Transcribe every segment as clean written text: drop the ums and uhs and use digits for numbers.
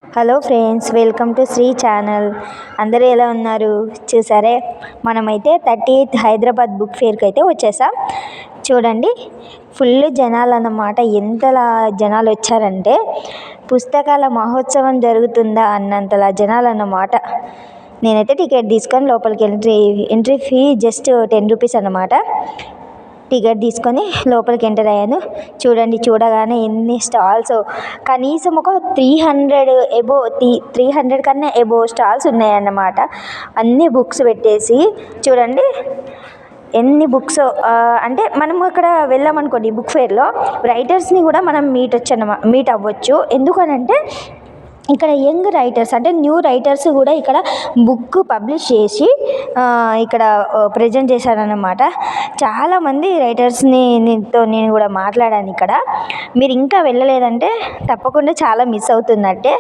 Hello friends, welcome to Shri channel. అందరూ ఎలా ఉన్నారు? చూసారే, మనమైతే 38th హైదరాబాద్ బుక్ ఫేర్కి అయితే వచ్చేసాం. చూడండి, ఫుల్ జనాలు అన్నమాట. ఎంతలా జనాలు వచ్చారంటే పుస్తకాల మహోత్సవం జరుగుతుందా అన్నంతలా జనాలు అన్నమాట. నేనైతే టికెట్ తీసుకొని లోపలికి ఎంట్రీ ఫీ జస్ట్ 10 రూపీస్ అన్నమాట. టికెట్ తీసుకొని లోపలికి ఎంటర్ అయ్యాను. చూడండి, చూడగానే ఎన్ని స్టాల్స్, కనీసం ఒక 300 కన్నా ఎబో స్టాల్స్ ఉన్నాయన్నమాట. అన్ని బుక్స్ పెట్టేసి చూడండి ఎన్ని బుక్స్. అంటే మనం అక్కడ వెళ్ళామనుకోండి బుక్ ఫేర్లో, రైటర్స్ని కూడా మనం మీట్ అవ్వచ్చు. ఎందుకనంటే ఇక్కడ యంగ్ రైటర్స్, అంటే న్యూ రైటర్స్ కూడా ఇక్కడ బుక్ పబ్లిష్ చేసి ఇక్కడ ప్రజెంట్ చేశారన్నమాట. చాలామంది రైటర్స్ని నేను కూడా మాట్లాడాను ఇక్కడ. మీరు ఇంకా వెళ్ళలేదంటే తప్పకుండా చాలా మిస్ అవుతున్నట్టే.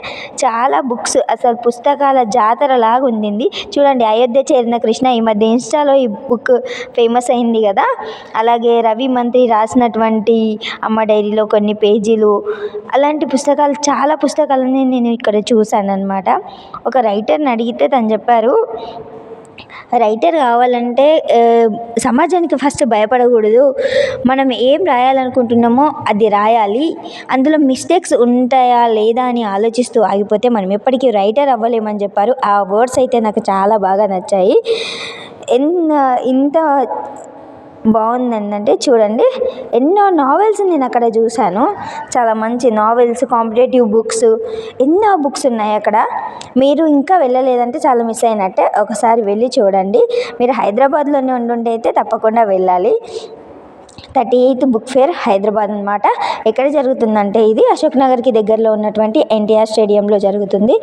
చాలా బుక్స్, అసలు పుస్తకాల జాతర లాగా ఉంది. చూడండి, అయోధ్య చేరిన కృష్ణ ఈ మధ్య ఇన్స్టాలో ఈ బుక్ ఫేమస్ అయింది కదా. అలాగే రవి మంత్రి రాసినటువంటి అమ్మ డైరీలో కొన్ని పేజీలు, అలాంటి పుస్తకాలు, చాలా పుస్తకాలని నేను ఇక్కడ చూశాను అనమాట. ఒక రైటర్ని అడిగితే తను చెప్పారు, రైటర్ కావాలంటే సమాజానికి ఫస్ట్ భయపడకూడదు. మనం ఏం రాయాలనుకుంటున్నామో అది రాయాలి. అందులో మిస్టేక్స్ ఉంటాయా లేదా అని ఆలోచిస్తూ ఆగిపోతే మనం ఎప్పటికీ రైటర్ అవ్వలేమని చెప్పారు. ఆ వర్డ్స్ అయితే నాకు చాలా బాగా నచ్చాయి. ఇంత బాగుందంటే చూడండి, ఎన్నో నావెల్స్ నేను అక్కడ చూశాను. చాలా మంచి నావెల్స్, కాంపిటేటివ్ బుక్స్, ఎన్నో బుక్స్ ఉన్నాయి అక్కడ. మీరు ఇంకా వెళ్ళలేదంటే చాలా మిస్ అయినట్టే. ఒకసారి వెళ్ళి చూడండి. మీరు హైదరాబాద్లోనే ఉండుంటే అయితే తప్పకుండా వెళ్ళాలి. 38th బుక్ ఫేర్ హైదరాబాద్ అనమాట. ఎక్కడ జరుగుతుందంటే ఇది అశోక్ నగర్కి దగ్గరలో ఉన్నటువంటి ఎన్టీఆర్ స్టేడియంలో జరుగుతుంది.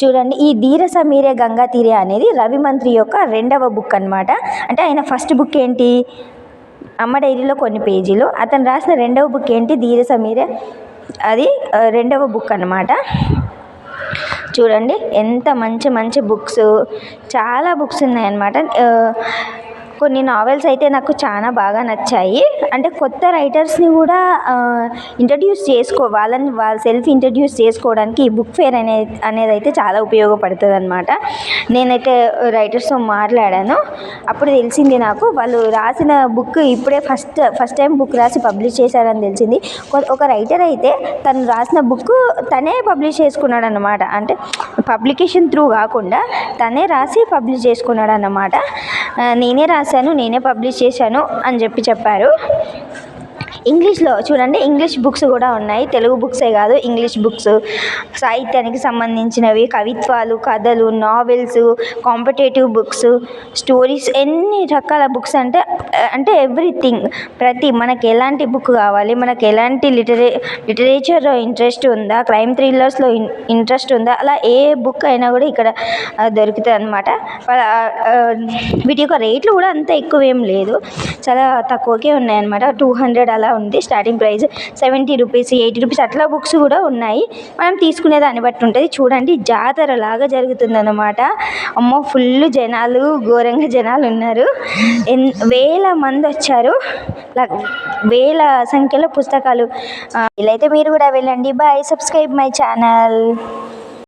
చూడండి, ఈ ధీర సమీరే గంగా తీరే అనేది రవి మంత్రి యొక్క 2వ బుక్ అనమాట. అంటే ఆయన ఫస్ట్ బుక్ ఏంటి, అమ్మ డైరీలో కొన్ని పేజీలు. అతను రాసిన 2వ బుక్ ఏంటి, ధీర సమీరే, అది 2వ బుక్ అన్నమాట. చూడండి ఎంత మంచి మంచి బుక్స్, చాలా బుక్స్ ఉన్నాయన్నమాట. కొన్ని నావెల్స్ అయితే నాకు చాలా బాగా నచ్చాయి. అంటే కొత్త రైటర్స్ని కూడా ఇంట్రడ్యూస్ వాళ్ళని సెల్ఫ్ ఇంట్రడ్యూస్ చేసుకోవడానికి ఈ బుక్ ఫేర్ అనేది అయితే చాలా ఉపయోగపడుతుంది అనమాట. నేనైతే రైటర్స్తో మాట్లాడాను. అప్పుడు తెలిసింది నాకు, వాళ్ళు రాసిన బుక్ ఇప్పుడే ఫస్ట్ టైం బుక్ రాసి పబ్లిష్ చేశారని తెలిసింది. ఒక రైటర్ అయితే తను రాసిన బుక్ తనే పబ్లిష్ చేసుకున్నాడు అన్నమాట. అంటే పబ్లికేషన్ త్రూ కాకుండా తనే రాసి పబ్లిష్ చేసుకున్నాడు అన్నమాట. నేనే రాశాను, నేనే పబ్లిష్ చేశాను అని చెప్పారు. ఇంగ్లీష్లో చూడండి, ఇంగ్లీష్ బుక్స్ కూడా ఉన్నాయి. తెలుగు బుక్సే కాదు, ఇంగ్లీష్ బుక్స్, సాహిత్యానికి సంబంధించినవి, కవిత్వాలు, కథలు, నావెల్స్, కాంపిటేటివ్ బుక్స్, స్టోరీస్, ఎన్ని రకాల బుక్స్ అంటే ఎవ్రీథింగ్. మనకి ఎలాంటి బుక్ కావాలి, మనకి ఎలాంటి లిటరేచర్ ఇంట్రెస్ట్ ఉందా, క్రైమ్ థ్రిల్లర్స్లో ఇంట్రెస్ట్ ఉందా, అలా ఏ బుక్ అయినా కూడా ఇక్కడ దొరుకుతుంది అనమాట. వీటి యొక్క రేట్లు కూడా అంత ఎక్కువ ఏం లేదు, చాలా తక్కువకే ఉన్నాయన్నమాట. 200 అలా ఉంది స్టార్టింగ్ ప్రైస్. 70 రూపీస్, 80 రూపీస్ అట్లా బుక్స్ కూడా ఉన్నాయి. మనం తీసుకునే దాన్ని బట్టి ఉంటుంది. చూడండి, జాతర లాగా జరుగుతుందన్నమాట. అమ్మో, ఫుల్ జనాలు, ఘోరంగా జనాలు ఉన్నారు. వేల మంది వచ్చారు, వేల సంఖ్యలో పుస్తకాలు. ఇలా అయితే మీరు కూడా వెళ్ళండి. Bye, subscribe my channel.